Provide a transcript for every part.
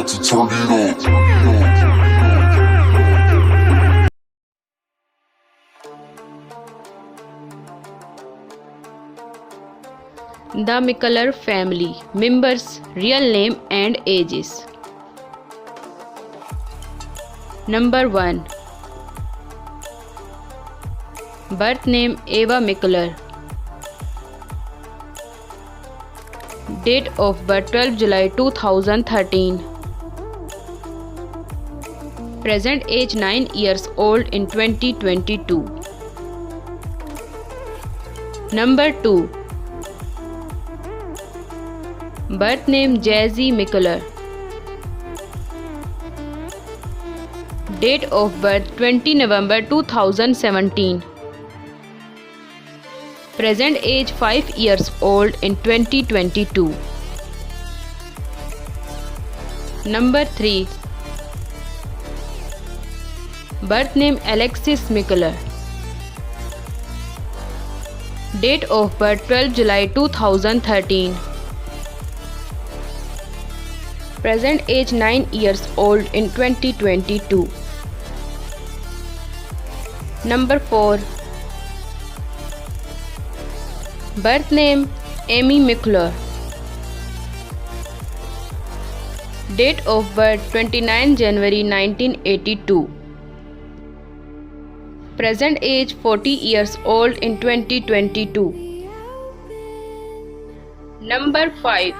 to turn it up. The McClure family members' real name and ages. Number 1. Birth name Eva McClure. Date of birth 12 July 2013. Present age 9 years old in 2022. Number 2. Birth name Jazzy McClure. Date of birth 20 November 2017. Present age 5 years old in 2022. Number 3. Birth name Alexis McClure. Date of birth 12 July 2013. Present age 9 years old in 2022. Number 4. Birth name Amy McClure. Date of birth 29 January 1982. Present age 40 years old in 2022. Number 5.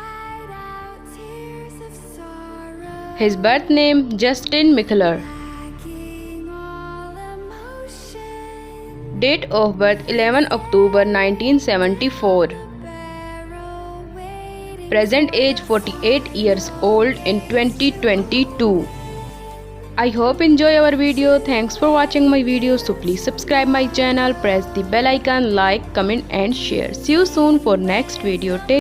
His birth name Justin McClure. Date of birth 11 October 1974. Present age 48 years old in 2022. I hope enjoy our video. Thanks for watching my video. So please subscribe my channel, press the bell icon, like, comment and share. See you soon for next video. Take